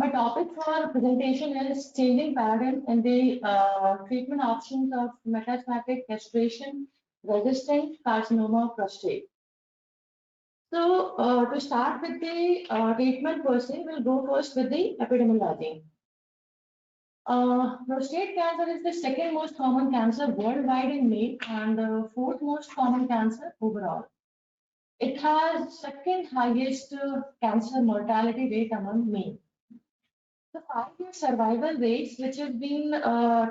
My topic for presentation is changing paradigm in the treatment options of metastatic castration-resistant carcinoma prostate. So to start with the treatment per se, we'll go first with the epidemiology. Prostate cancer is the second most common cancer worldwide in male and the fourth most common cancer overall. It has second highest cancer mortality rate among men. The 5-year survival rates, which has been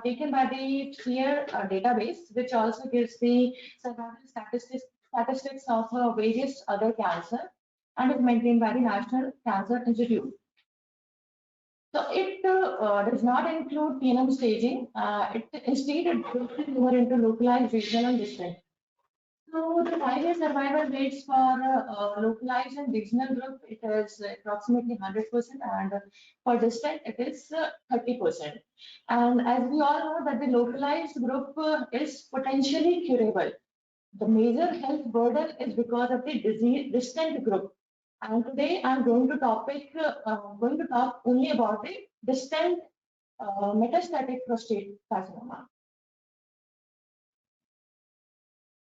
taken by the FAIR database, which also gives the survival statistics of various other cancer and is maintained by the National Cancer Institute. So it does not include PNM staging. Instead, it breaks more into localized, regional, and distant. So the 5-year survival rates for localized and regional group, it is approximately 100%, and for distant, it is 30%. And as we all know that the localized group is potentially curable. The major health burden is because of the disease distant group. And today I'm going to talk only about the distant metastatic prostate carcinoma.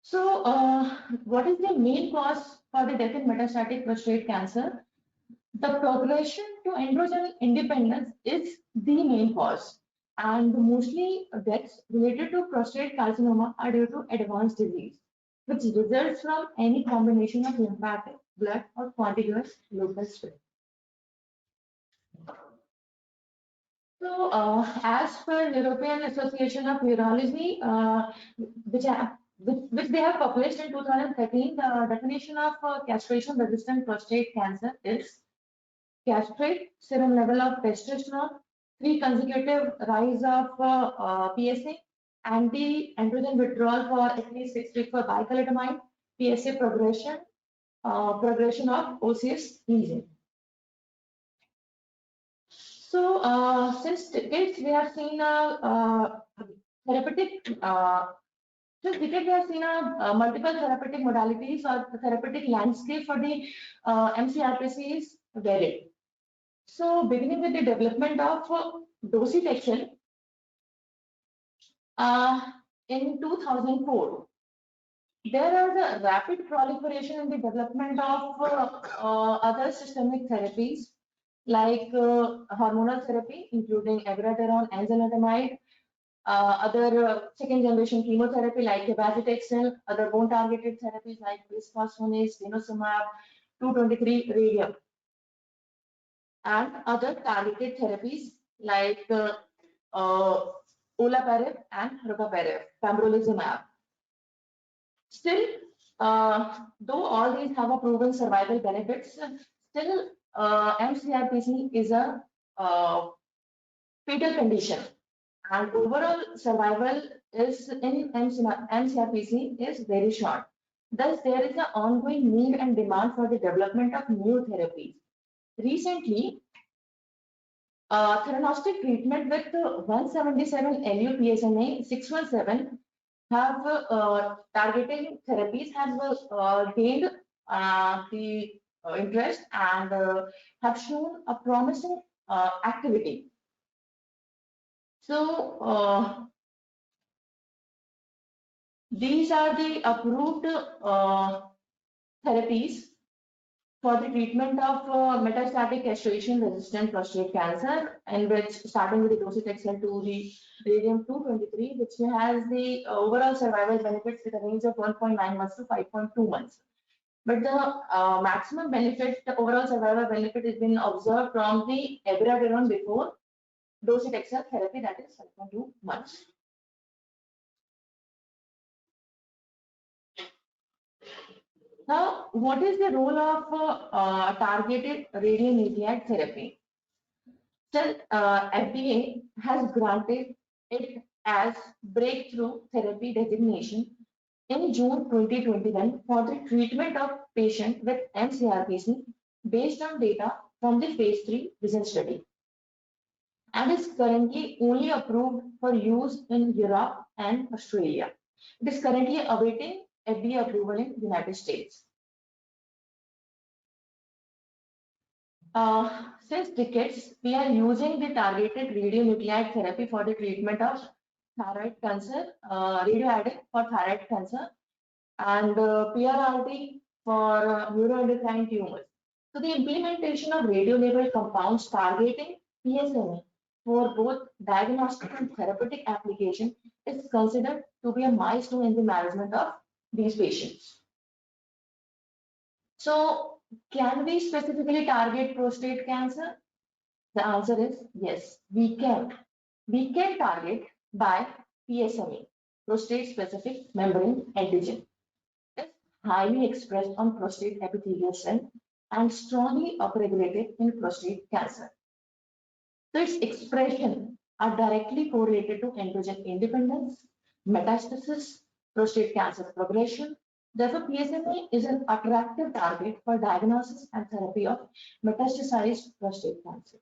So, what is the main cause for the death in metastatic prostate cancer? The progression to androgen independence is the main cause, and mostly deaths related to prostate carcinoma are due to advanced disease, which results from any combination of lymphatic, blood, or contiguous local spread. So, as per European Association of Urology, which they have published in 2013, the definition of castration-resistant prostate cancer is castrate, serum level of testosterone, 3 consecutive rise of PSA, anti-androgen withdrawal for at least 6 weeks for bicalutamide, PSA progression, progression of osseous lesion. So, since decades we have seen a therapeutic since decades we have seen multiple therapeutic modalities or the therapeutic landscape for the MCRPC is varied. So, beginning with the development of docetaxel in 2004, there was a rapid proliferation in the development of other systemic therapies like hormonal therapy, including abiraterone, enzalutamide, other second generation chemotherapy like cabazitaxel, other bone targeted therapies like bisphosphonate, denosumab, 223 radium, and other targeted therapies like olaparib and rucaparib, pembrolizumab. Still, though all these have a proven survival benefits, still MCRPC is a fatal condition, and overall survival is in MCRPC is very short. Thus, there is an ongoing need and demand for the development of new therapies. Recently, theranostic treatment with 177 LU PSMA 617 have targeting therapies have gained the interest and have shown a promising activity. So these are the approved therapies for the treatment of metastatic castration-resistant prostate cancer, in which starting with the docetaxel to the radium-223, which has the overall survival benefits with a range of 1.9 months to 5.2 months. But the maximum benefit, the overall survival benefit, has been observed from the abiraterone before docetaxel therapy, that is 5.2 months. Now, what is the role of targeted radionuclide therapy? So, FDA has granted it as breakthrough therapy designation in June 2021 for the treatment of patients with MCRPC based on data from the phase 3 VISION study, and is currently only approved for use in Europe and Australia. It is currently awaiting FDA approval in the United States. Since decades, we are using the targeted radionuclide therapy for the treatment of thyroid cancer, radioaddict for thyroid cancer, and PRRT for neuroendocrine tumors. So the implementation of radio-labeled compounds targeting PSMA for both diagnostic and therapeutic application is considered to be a milestone in the management of these patients. So can we specifically target prostate cancer? The answer is yes, we can. We can target by PSMA, prostate-specific membrane antigen. It's highly expressed on prostate epithelial cell and strongly upregulated in prostate cancer. So its expression are directly correlated to androgen independence, metastasis, prostate cancer progression. Therefore, PSMA is an attractive target for diagnosis and therapy of metastasized prostate cancer.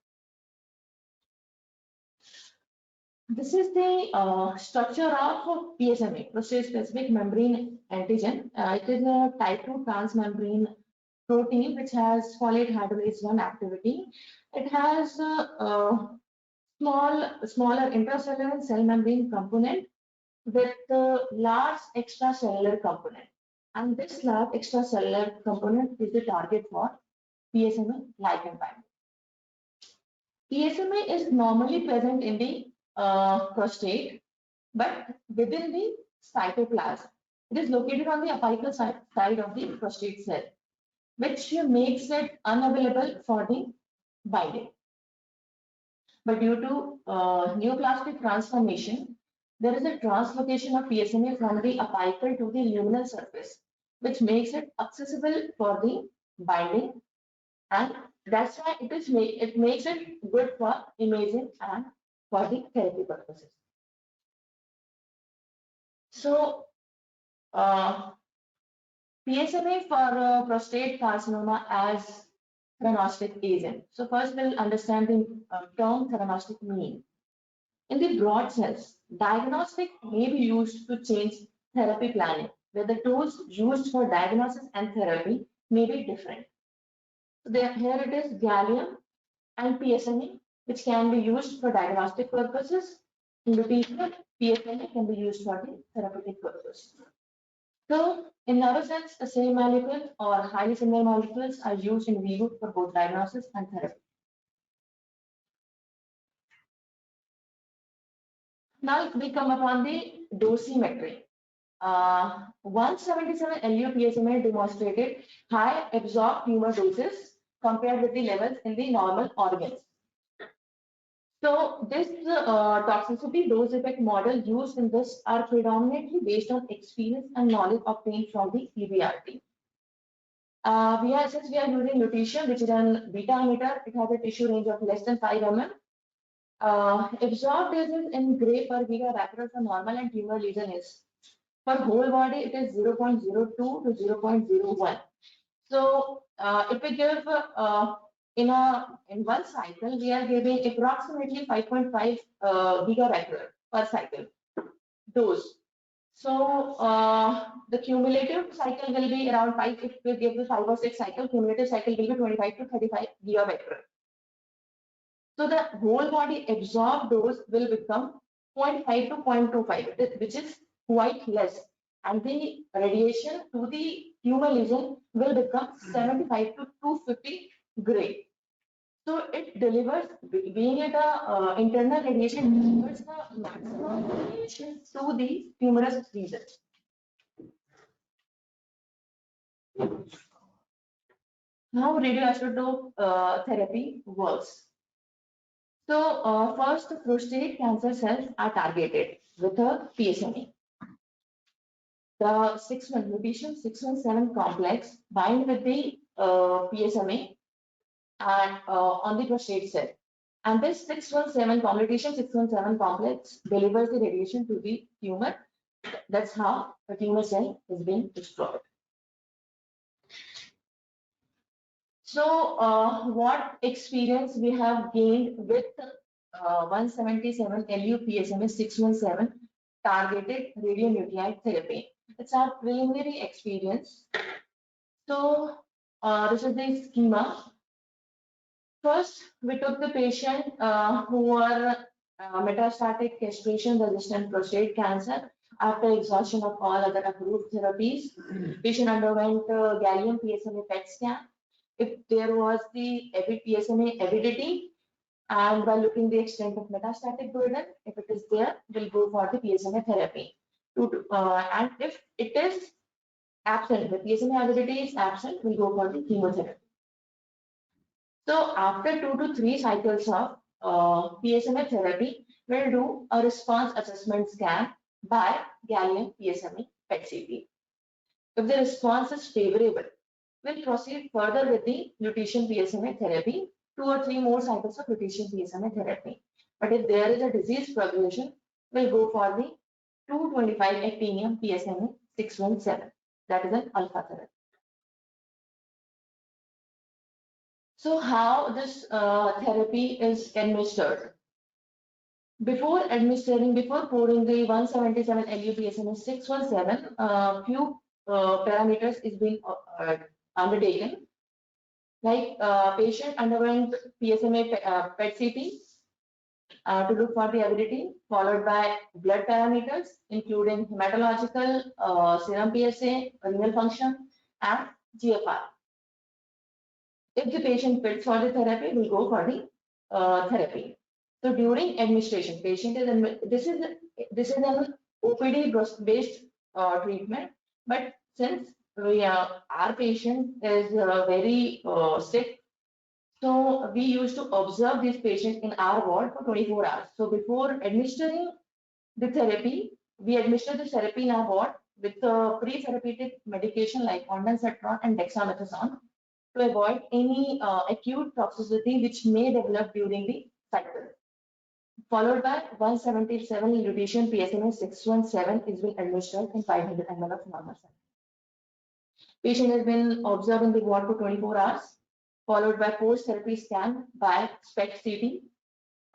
This is the structure of PSMA, prostate-specific membrane antigen. It is a type 2 transmembrane protein which has folate hydrolase 1 activity. It has smaller intracellular and cell membrane component with large extracellular component. And this large extracellular component is the target for PSMA ligand binding. PSMA is normally present in the prostate, but within the cytoplasm. It is located on the apical side of the prostate cell, which makes it unavailable for the binding. But due to neoplastic transformation, there is a translocation of PSMA from the apical to the luminal surface, which makes it accessible for the binding, and that's why it makes it good for imaging and for the therapy purposes. So, PSMA for prostate carcinoma as theranostic agent. So first we'll understand the term theranostic mean. In the broad sense, diagnostic may be used to change therapy planning, where the tools used for diagnosis and therapy may be different. So here it is gallium and PSMA, which can be used for diagnostic purposes. In the future, PSMA can be used for the therapeutic purpose. So, in other sense, the same molecule or highly similar molecules are used in vivo for both diagnosis and therapy. Now we come upon the dosimetry. 177 LU-PSMA demonstrated high absorbed tumor doses compared with the levels in the normal organs. So this toxicity dose effect model used in this are predominantly based on experience and knowledge obtained from the EBRT. Since we are using lutetium, which is an beta emitter, it has a tissue range of less than 5 mm. Absorbed doses in gray per gigabecquerel for normal and tumor lesion is for whole body it is 0.02 to 0.01. So if we give in one cycle, we are giving approximately 5.5 gigabecquerel per cycle dose. So the cumulative cycle will be around 5. If we give the 5 or 6 cycle, cumulative cycle will be 25 to 35 gigabecquerel. So the whole body absorbed dose will become 0.5 to 0.25, which is quite less. And the radiation to the tumor lesion will become 75 to 250 gray. So it delivers, being it a internal radiation, delivers the maximum radiation to the tumorous region. How radioisotope therapy works. So first, prostate cancer cells are targeted with a PSMA. The 6-1 mutation 617 complex bind with the PSMA and on the prostate cell. And this 617 lutetium 617 complex delivers the radiation to the tumor. That's how the tumor cell is being destroyed. So what experience we have gained with 177 LU-PSMA 617 targeted radionuclide therapy? It's our preliminary experience. So this is the schema. First, we took the patient who were metastatic castration-resistant prostate cancer after exhaustion of all other approved therapies. Patient underwent gallium PSMA PET scan. If there was the PSMA avidity, and by looking the extent of metastatic burden, if it is there, we'll go for the PSMA therapy. And if it is absent, the PSMA avidity is absent, we'll go for the chemotherapy. So after 2 to 3 cycles of PSMA therapy, we'll do a response assessment scan by gallium PSMA PET-CT. If the response is favorable, we'll proceed further with the lutetium PSMA therapy, 2 or 3 more cycles of lutetium PSMA therapy. But if there is a disease progression, we'll go for the 225 actinium PSMA 617. That is an alpha therapy. So how this therapy is administered? Before pouring the 177 LU-PSMA 617, few parameters is being undertaken. Like patient underwent PSMA PET-CT to look for the avidity, followed by blood parameters, including hematological, serum PSA, renal function, and GFR. If the patient fits for the therapy, we'll go for the therapy. So during administration, patient is this is an OPD based treatment, but since our patient is very sick, so we used to observe this patient in our ward for 24 hours. So before administering the therapy, we administer the therapy in our ward with pre-therapeutic medication like ondansetron and dexamethasone to avoid any acute toxicity which may develop during the cycle. Followed by 177 lutetium PSMA 617 is being administered in 500 ml of normal saline. Patient has been observed in the ward for 24 hours, followed by post-therapy scan by SPECT-CT,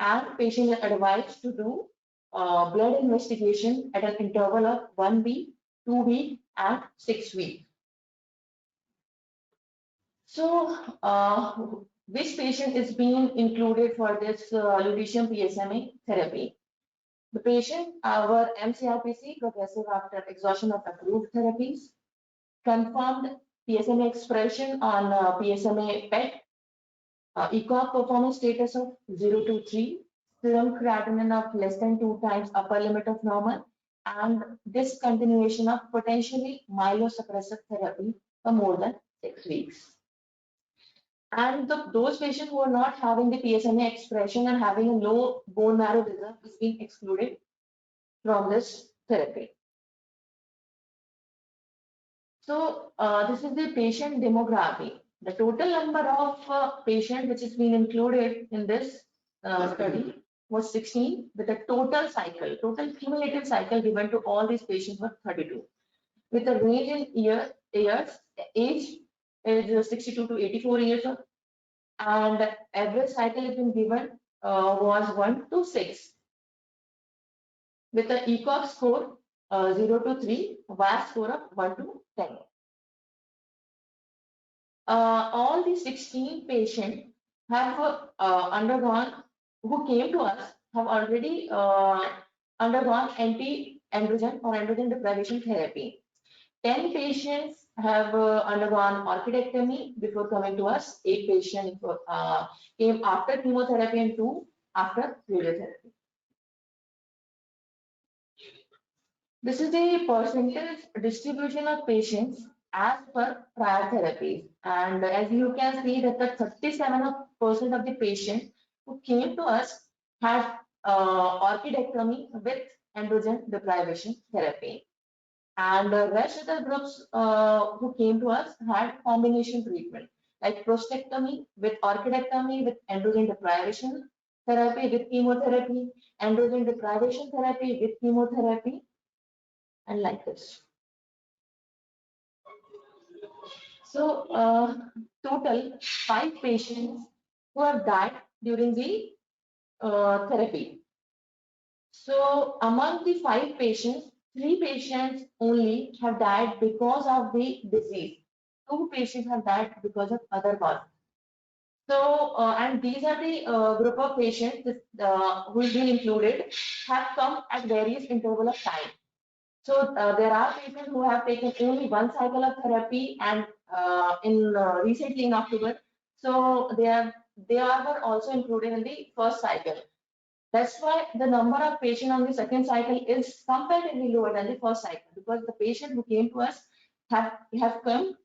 and patient is advised to do blood investigation at an interval of 1 week, 2 week, and 6 weeks. So, which patient is being included for this lutetium PSMA therapy? The patient were mCRPC progressive after exhaustion of approved therapies, confirmed PSMA expression on PSMA PET, ECOG performance status of 0 to 3, serum creatinine of less than 2 times upper limit of normal, and discontinuation of potentially myelosuppressive therapy for more than 6 weeks. And those patients who are not having the PSMA expression and having a low bone marrow reserve is being excluded from this therapy. So this is the patient demography. The total number of patients which is being included in this study was 16, with a total cumulative cycle given to all these patients was 32, with a range in age is 62 to 84 years old, and average cycle has been given was 1 to 6, with the ECOG score 0 to 3, VAS score of 1 to 10. All the 16 patients have undergone, who came to us, have already undergone anti-androgen or androgen deprivation therapy. 10 patients have undergone orchidectomy before coming to us. 8 patients came after chemotherapy and 2 after radiotherapy. This is the percentage distribution of patients as per prior therapies. And as you can see that the 37% of the patients who came to us had orchidectomy with androgen deprivation therapy. And the rest of the groups who came to us had combination treatment like prostatectomy with orchidectomy with androgen deprivation therapy with chemotherapy, androgen deprivation therapy with chemotherapy, and like this. So total 5 patients who have died during the therapy. So among the 5 patients, 3 patients only have died because of the disease. 2 patients have died because of other causes. So, and these are the group of patients who has been included have come at various interval of time. So there are patients who have taken only one cycle of therapy, and recently in October, so were also included in the first cycle. That's why the number of patients on the second cycle is comparatively lower than the first cycle, because the patient who came to us have come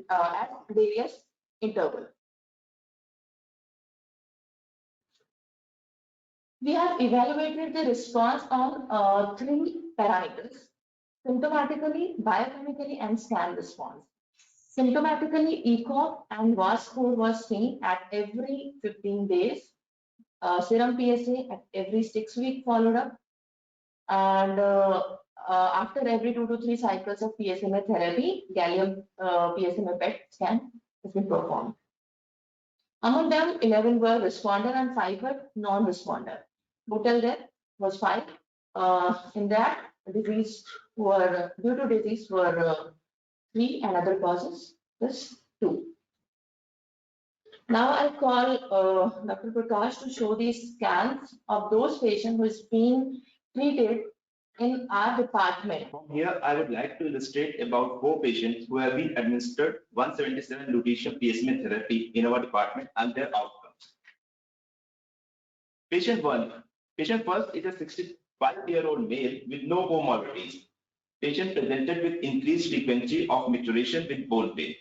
at various intervals. We have evaluated the response on three parameters: symptomatically, biochemically, and scan response. Symptomatically, ECOG and VAS score was seen at every 15 days, serum PSA at every 6-week followed up, and after every 2 to 3 cycles of PSMA therapy, gallium PSMA PET scan has been performed. Among them, 11 were responder and 5 were non-responder. Total death was 5. In that, disease were due to disease were 3, and other causes was 2. Now I'll call Dr. Prakash to show these scans of those patients who has been treated in our department. Here, I would like to illustrate about 4 patients who have been administered 177 lutetium PSMA therapy in our department and their outcomes. Patient 1. Patient first is a 65-year-old male with no comorbidities. Patient presented with increased frequency of micturition with bone pain.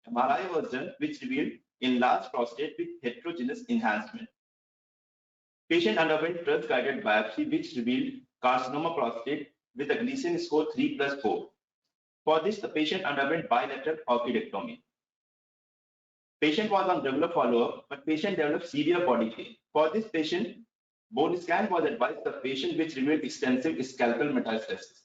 MRI was done, which revealed enlarged prostate with heterogeneous enhancement. Patient underwent TRUST-guided biopsy, which revealed carcinoma prostate with a Gleason score 3+4. For this, the patient underwent bilateral orchidectomy. Patient was on regular follow-up, but patient developed severe body pain. For this patient, bone scan was advised the patient, which revealed extensive scalpel metastasis.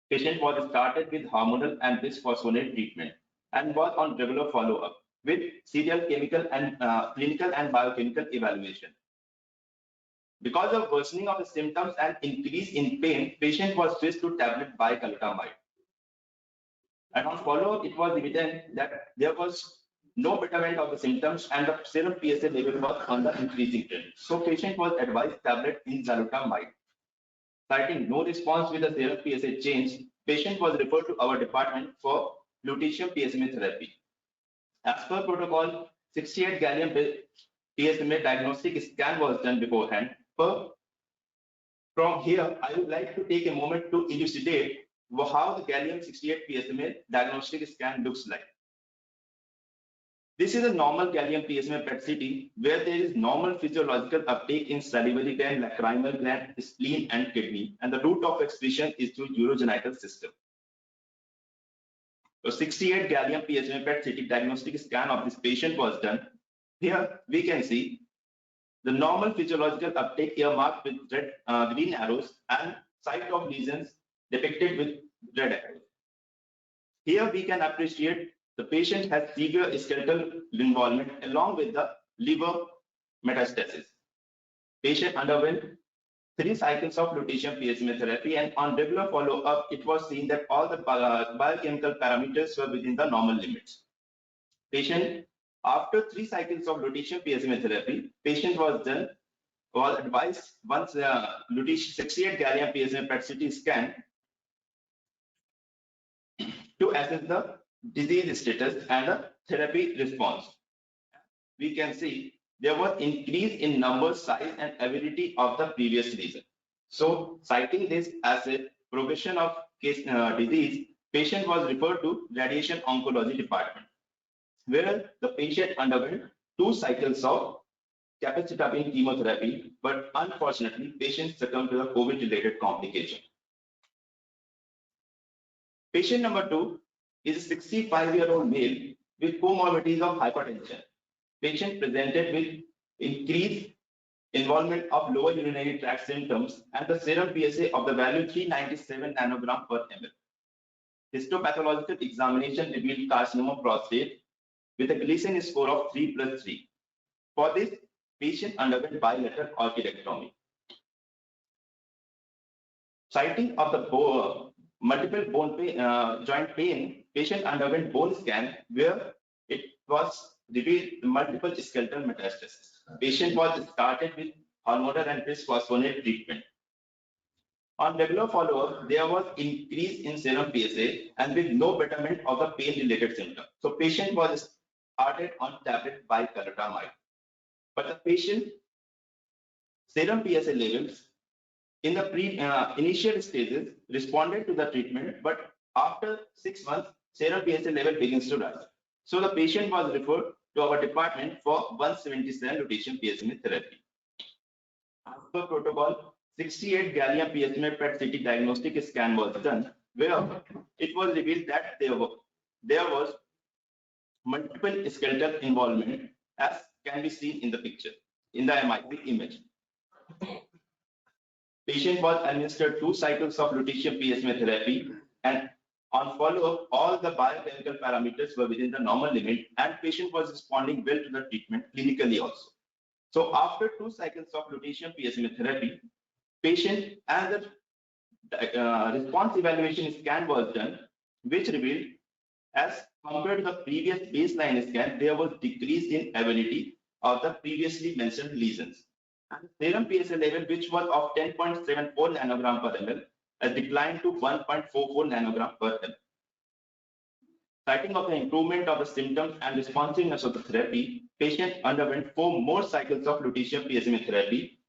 Patient was started with hormonal and bisphosphonate treatment and was on regular follow-up with serial chemical and clinical and biochemical evaluation. Because of worsening of the symptoms and increase in pain, patient was switched to tablet bicalutamide. And on follow-up, it was evident that there was no betterment of the symptoms and the serum PSA level was on the increasing trend. So patient was advised tablet enzalutamide. Citing no response with the serum PSA change, patient was referred to our department for lutetium PSMA therapy. As per protocol, 68 gallium PSMA diagnostic scan was done beforehand. From here, I would like to take a moment to elucidate how the gallium 68 PSMA diagnostic scan looks like. This is a normal gallium PSMA PET-CT where there is normal physiological uptake in salivary gland, lacrimal gland, spleen, and kidney, and the route of excretion is through urogenital system. So 68 gallium PSMA PET-CT diagnostic scan of this patient was done. Here we can see the normal physiological uptake earmarked with red, green arrows and site of lesions depicted with red arrows. Here we can appreciate the patient has severe skeletal involvement along with the liver metastasis. Patient underwent 3 cycles of lutetium PSMA therapy, and on regular follow-up, it was seen that all the biochemical parameters were within the normal limits. Patient, after 3 cycles of lutetium PSMA therapy, patient was advised once lutetium 68 gallium PSMA PET-CT scan to assess the disease status and the therapy response. We can see there was increase in number, size, and ability of the previous lesion. So, citing this as a progression of case disease, patient was referred to radiation oncology department, where the patient underwent 2 cycles of capecitabine chemotherapy, but unfortunately, patient succumbed to the COVID-related complication. Patient number 2 is a 65-year-old male with comorbidities of hypertension. Patient presented with increased involvement of lower urinary tract symptoms and the serum PSA of the value 397 nanogram per ml. Histopathological examination revealed carcinoma prostate with a Gleason score of 3+3. For this, patient underwent bilateral orchidectomy. Citing of the multiple bone pain, joint pain, patient underwent bone scan where it was revealed multiple skeletal metastasis. Patient was started with hormonal and bisphosphonate treatment. On regular follow-up, there was increase in serum PSA and with no betterment of the pain-related symptom. So patient was started on tablet bicalutamide. But the patient serum PSA levels in the initial stages responded to the treatment, but after 6 months, serum PSA level begins to rise. So the patient was referred to our department for 177 lutein PSMA therapy. As per protocol, 68 gallium PSMA PET CT diagnostic scan was done, where it was revealed that there was multiple skeletal involvement, as can be seen in the picture, in the MIP image. Patient was administered 2 cycles of lutetium PSMA therapy, and on follow-up, all the biochemical parameters were within the normal limit, and patient was responding well to the treatment clinically also. So after 2 cycles of lutetium PSMA therapy, patient and the response evaluation scan was done, which revealed, as compared to the previous baseline scan, there was decrease in amenity of the previously mentioned lesions. And serum PSA level, which was of 10.74 nanogram per ml, has declined to 1.44 nanogram per ml. Citing of the improvement of the symptoms and responsiveness of the therapy, patient underwent 4 more cycles of lutetium PSMA therapy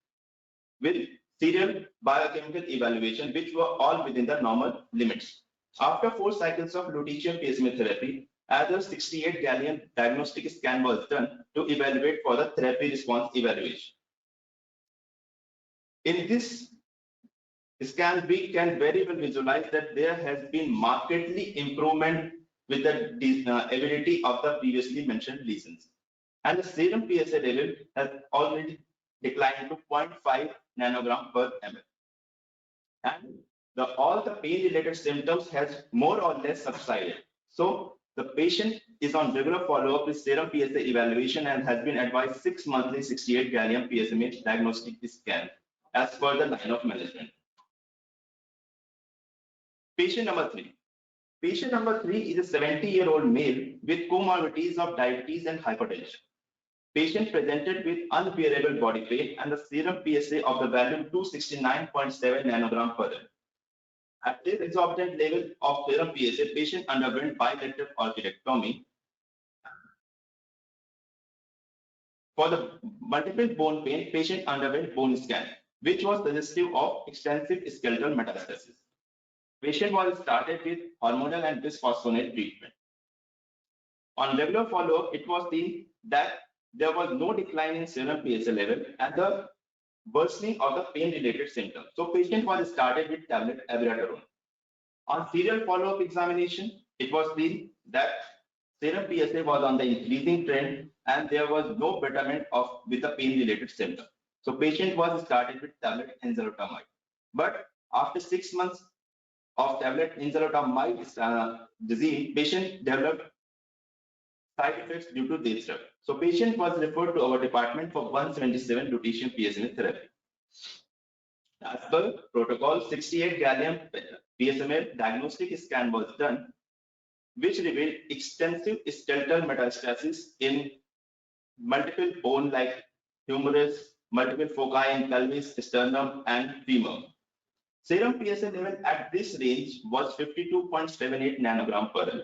with serial biochemical evaluation, which were all within the normal limits. After 4 cycles of lutetium PSMA therapy, another 68 gallium diagnostic scan was done to evaluate for the therapy response evaluation. In this scan, we can very well visualize that there has been markedly improvement with the ability of the previously mentioned lesions. And the serum PSA level has already declined to 0.5 nanogram per ml. And all the pain-related symptoms has more or less subsided. So the patient is on regular follow-up with serum PSA evaluation and has been advised 6 monthly 68 gallium PSMA diagnostic scan as per the line of management. Patient number 3. Patient number 3 is a 70-year-old male with comorbidities of diabetes and hypertension. Patient presented with unbearable body pain and the serum PSA of the value 269.7 nanogram per ml. At this exorbitant level of serum PSA, patient underwent bilateral orchidectomy. For the multiple bone pain, patient underwent bone scan, which was suggestive of extensive skeletal metastasis. Patient was started with hormonal and bisphosphonate treatment. On regular follow-up, it was seen that there was no decline in serum PSA level and the worsening of the pain-related symptoms. So patient was started with tablet abiraterone. On serial follow-up examination, it was seen that serum PSA was on the increasing trend and there was no betterment with the pain-related symptom. So patient was started with tablet enzalutamide. But after 6 months of tablet enzalutamide regime, patient developed side effects due to this drug. So patient was referred to our department for 177 lutetium PSMA therapy. As per protocol, 68 gallium PSMA diagnostic scan was done, which revealed extensive skeletal metastasis in multiple bone like humerus, multiple foci in pelvis, sternum, and femur. Serum PSA level at this range was 52.78 nanogram per ml.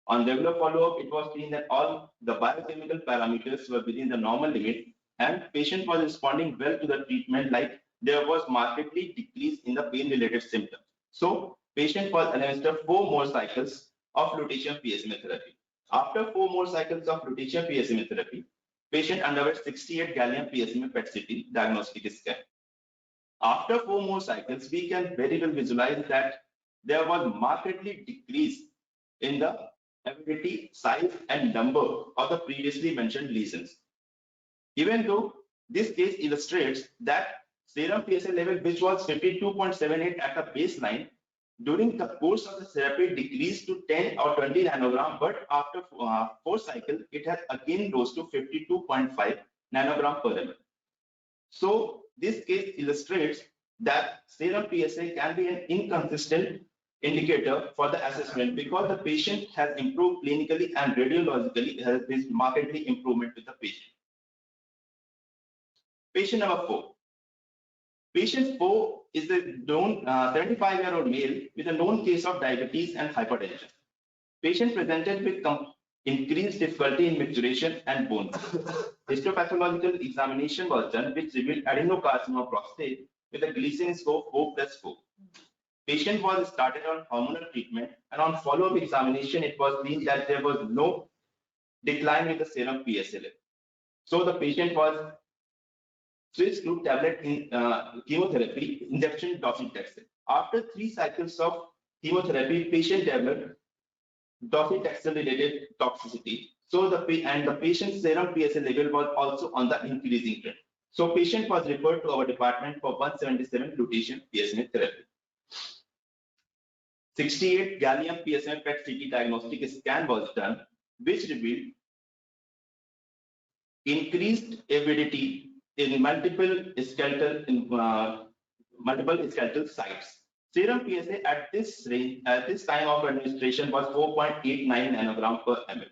On regular follow-up, it was seen that all the biochemical parameters were within the normal limit and patient was responding well to the treatment, like there was markedly decrease in the pain-related symptoms. So patient was administered 4 more cycles of lutetium PSMA therapy. After 4 more cycles of lutetium PSMA therapy, patient underwent 68 gallium PSMA PET CT diagnostic scan. After 4 more cycles, we can very well visualize that there was markedly decrease in the amenity, size, and number of the previously mentioned lesions. Even though this case illustrates that serum PSA level, which was 52.78 at the baseline, during the course of the therapy decreased to 10 or 20 nanogram, but after 4 cycles, it has again rose to 52.5 nanogram per ml. So this case illustrates that serum PSA can be an inconsistent indicator for the assessment because the patient has improved clinically and radiologically has this markedly improvement with the patient. Patient number 4. Patient 4 is a known 75-year-old male with a known case of diabetes and hypertension. Patient presented with increased difficulty in maturation and bone. Histopathological examination was done which revealed adenocarcinoma of prostate with a Gleason score 4+4. Patient was started on hormonal treatment and on follow-up examination it was seen that there was no decline with the serum PSA level. So the patient was switched to tablet in chemotherapy injection docetaxel. After 3 cycles of chemotherapy, patient developed docetaxel related toxicity. So the patient's serum PSA level was also on the increasing trend. So patient was referred to our department for 177 lutetium PSMA therapy. 68 gallium PSMA PET CT diagnostic scan was done, which revealed increased avidity in multiple skeletal sites. Serum PSA at this range, at this time of administration was 4.89 nanogram per ml.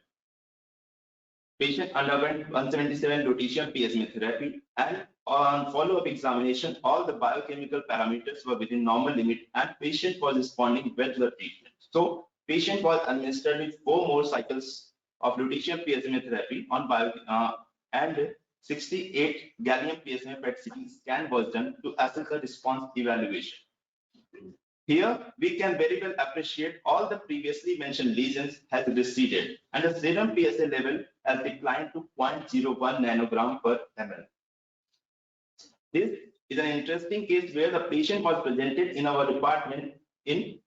Patient underwent 177 lutetium PSMA therapy, and on follow-up examination, all the biochemical parameters were within normal limit, and patient was responding well to the treatment. So, patient was administered with 4 more cycles of lutetium PSMA therapy on and 68 gallium PSMA PET CT scan was done to assess the response evaluation. Here, we can very well appreciate all the previously mentioned lesions has receded and the serum PSA level has declined to 0.01 nanogram per ml. This is an interesting case where the patient was presented in our department in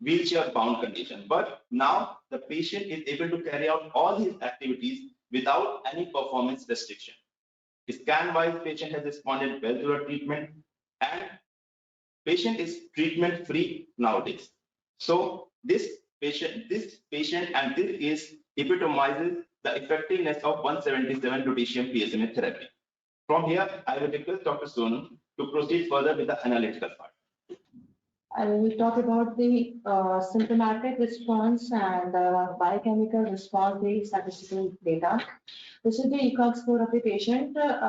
wheelchair-bound condition, but now the patient is able to carry out all his activities without any performance restriction. Scan-wise, patient has responded well to the treatment and patient is treatment free nowadays. So this patient and this is epitomizes the effectiveness of 177 lutetium PSMA therapy. From here, I will request Dr. Sonu to proceed further with the analytical part. I will talk about the symptomatic response and biochemical response, the statistical data. This is the ECOG score of the patient. VAS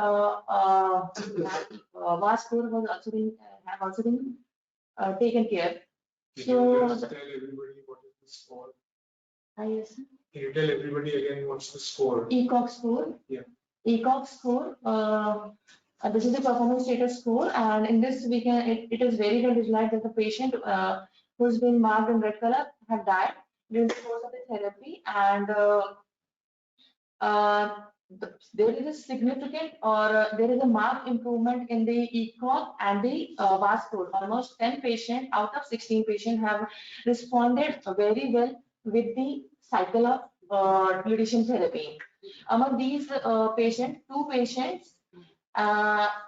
score was also been taken care. Can So, you just tell everybody what is the score? Yes. Can you tell everybody again what's the score? ECOG score. Yeah. ECOG score. This is the performance status score, and in this we can it is very well visualized that the patient who's been marked in red color have died during the course of the therapy, and there is a significant or there is a marked improvement in the ECOG and the VAS score. Almost 10 patients out of 16 patients have responded very well with the cycle of lutetium therapy. Among these patients,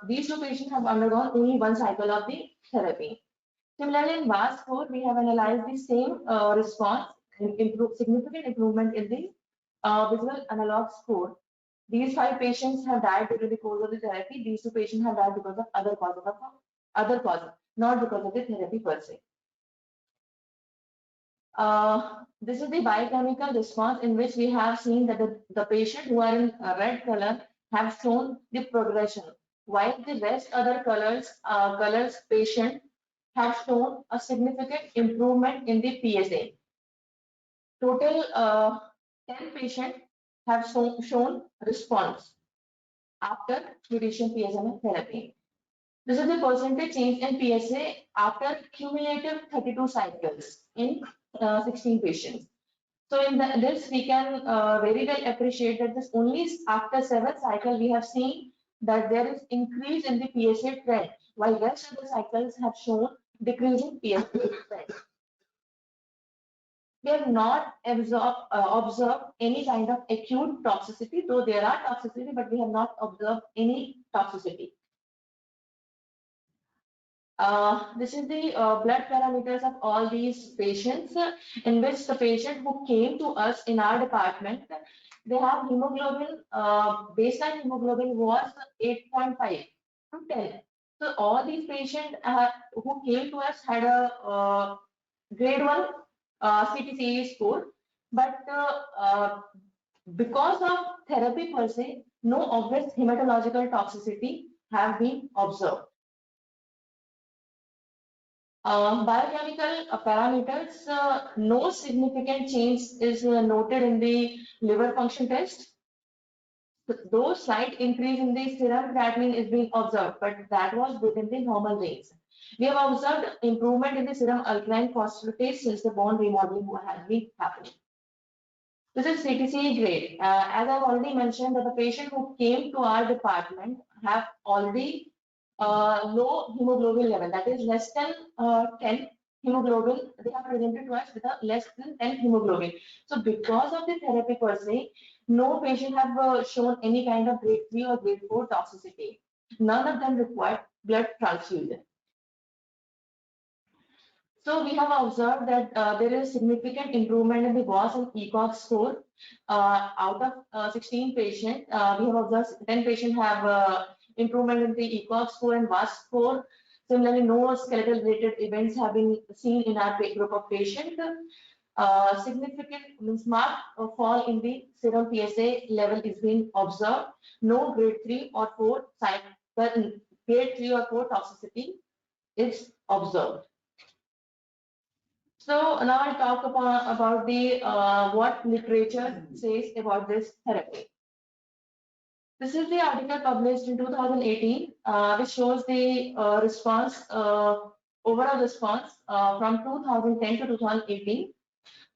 these two patients have undergone only 1 cycle of the therapy. Similarly, in VAS score, we have analyzed the same response and significant improvement in the visual analog score. These 5 patients have died during the course of the therapy. These 2 patients have died because of other causes, not because of the therapy per se. This is the biochemical response in which we have seen that the patient who are in red color have shown the progression, while the rest other colors patient have shown a significant improvement in the PSA. Total 10 patients have shown response after lutetium PSMA therapy. This is the percentage change in PSA after cumulative 32 cycles in 16 patients. So in this we can very well appreciate that this only after 7 cycles we have seen that there is increase in the PSA trend, while rest of the cycles have shown decreasing PSA trend. We have not observed any kind of acute toxicity, though there are toxicity, but we have not observed any toxicity. This is the blood parameters of all these patients, in which the patient who came to us in our department, they have hemoglobin, baseline hemoglobin was 8.5 to 10. So all these patients who came to us had a grade 1 CTCAE score, but because of therapy per se, no obvious hematological toxicity have been observed. Biochemical parameters, no significant change is noted in the liver function test. Though slight increase in the serum creatinine is being observed, but that was within the normal range. We have observed improvement in the serum alkaline phosphatase since the bone remodeling has been happening. This is CTCAE grade. As I've already mentioned, that the patient who came to our department have already low hemoglobin level, that is less than 10 hemoglobin. They are presented to us with a less than 10 hemoglobin. So because of the therapy per se, no patient have shown any kind of grade 3 or grade 4 toxicity. None of them required blood transfusion. So we have observed that there is significant improvement in the VOS and ECOG score. Out of 16 patients, we have observed 10 patients have improvement in the ECOG score and VOS score. Similarly, no skeletal related events have been seen in our group of patients. Significant marked fall in the serum PSA level is being observed. No grade 3 or 4 grade 3 or 4 toxicity is observed. So now I'll talk about the what literature says about this therapy. This is the article published in 2018, which shows the response, overall response from 2010 to 2018.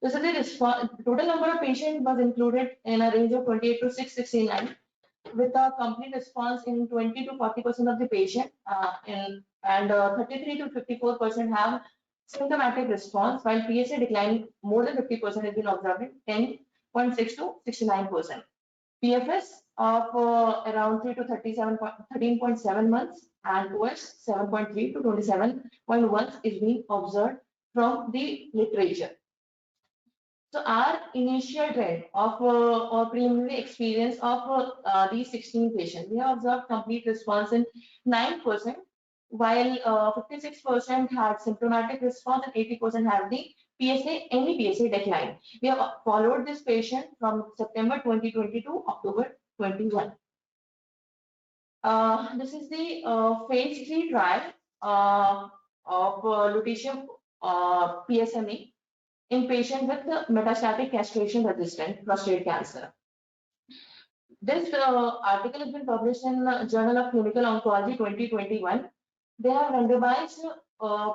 This is the response. Total number of patients was included in a range of 28 to 669, with a complete response in 20 to 40% of the patient, and 33 to 54% have symptomatic response, while PSA decline more than 50% has been observed in 10.6 to 69%. PFS of around 3 to 13.7 months, and OS 7.3 to 27.1 is being observed from the literature. So our initial trend of or preliminary experience of these 16 patients, we have observed complete response in 9%, while 56% had symptomatic response and 80% had the any PSA decline. We have followed this patient from September 2020 to October 21. This is the phase 3 trial of lutetium PSMA in patients with metastatic castration-resistant prostate cancer. This article has been published in Journal of Clinical Oncology 2021. They have randomized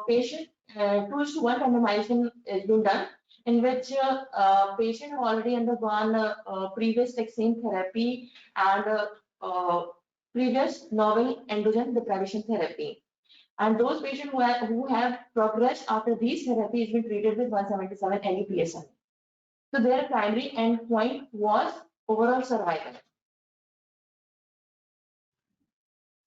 patient 2:1 randomization has been done, in which patient have already undergone previous taxane therapy and previous novel androgen deprivation therapy. And those patients who have progressed after these therapies been treated with 177 NEPSM. So their primary endpoint was overall survival.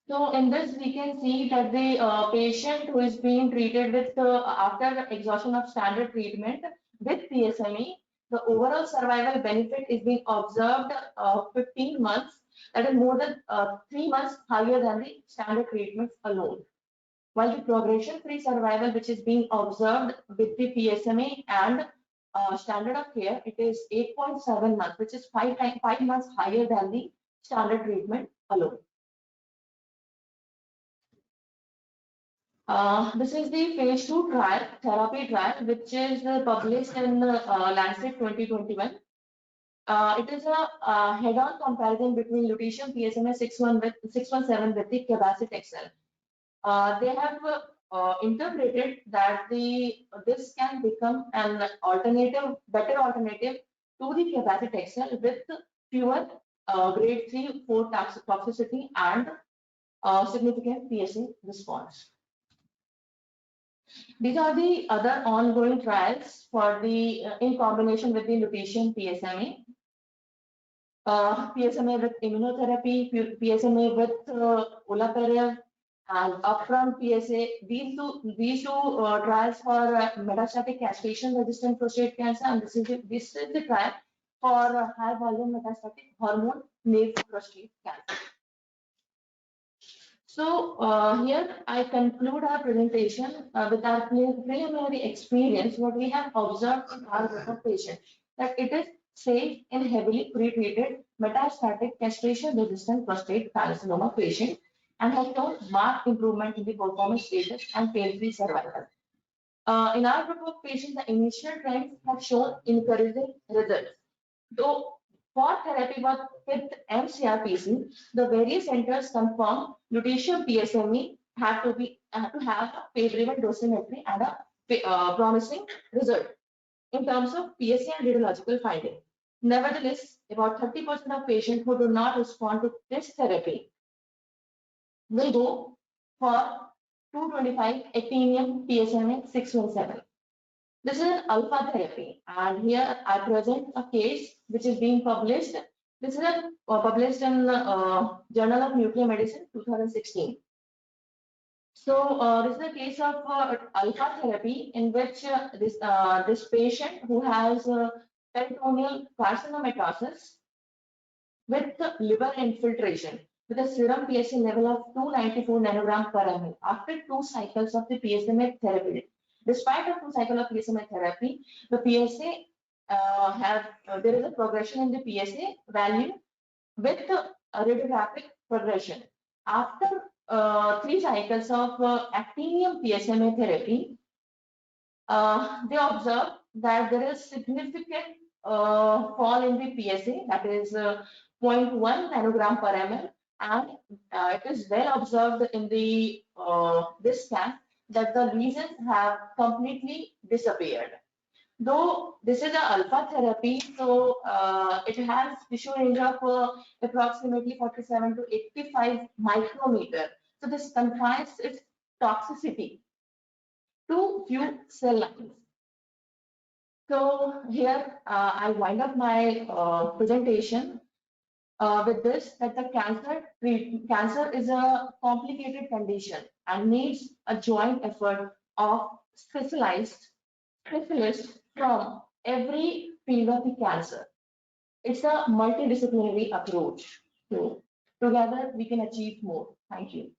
So in this we can see that the patient who is being treated with after exhaustion of standard treatment with PSMA, the overall survival benefit is being observed 15 months. That is more than 3 months higher than the standard treatments alone. While the progression-free survival, which is being observed with the PSMA and standard of care, it is 8.7 months, which is 5 months higher than the standard treatment alone. This is the phase 2 trial, therapy trial, which is published in Lancet 2021. It is a head-on comparison between lutetium PSMA 617 with the cabazitaxel. They have interpreted that this can become an alternative, better alternative to the cabazitaxel with fewer grade 3, 4 toxicity and significant PSA response. These are the other ongoing trials for the in combination with the lutetium PSMA. PSMA with immunotherapy, PSMA with olaparib, and upfront PSA. These two trials for metastatic castration-resistant prostate cancer, and this is the trial for high volume metastatic hormone naive prostate cancer. So here I conclude our presentation with our preliminary experience, what we have observed in our group of patients, that it is safe in heavily pretreated metastatic castration-resistant prostate carcinoma patient and has shown marked improvement in the performance status and pain-free survival. In our group of patients, the initial trends have shown encouraging results. Though for therapy with MCRPC, the various centers confirm lutetium PSMA have to have a favorable dosimetry and a promising result in terms of PSA and radiological finding. Nevertheless, about 30% of patients who do not respond to this therapy will go for 225 actinium PSMA 617. This is an alpha therapy, and here I present a case which is being published. This is published in Journal of Nuclear Medicine 2016. So this is a case of alpha therapy in which this patient who has peritoneal carcinomatosis with liver infiltration with a serum PSA level of 294 nanogram per ml after 2 cycles of the PSMA therapy. Despite a 2 cycle of PSMA therapy, the PSA there is a progression in the PSA value with a radiographic progression. After 3 cycles of actinium PSMA therapy, they observed that there is significant fall in the PSA, that is 0.1 nanogram per ml, and it is well observed in the this scan that the lesions have completely disappeared. Though this is an alpha therapy, so it has tissue range of approximately 47 to 85 micrometer. So this confines its toxicity to few cell lines. So here I wind up my presentation with this, that the cancer is a complicated condition and needs a joint effort of specialists from every field of the cancer. It's a multidisciplinary approach. So together we can achieve more. Thank you.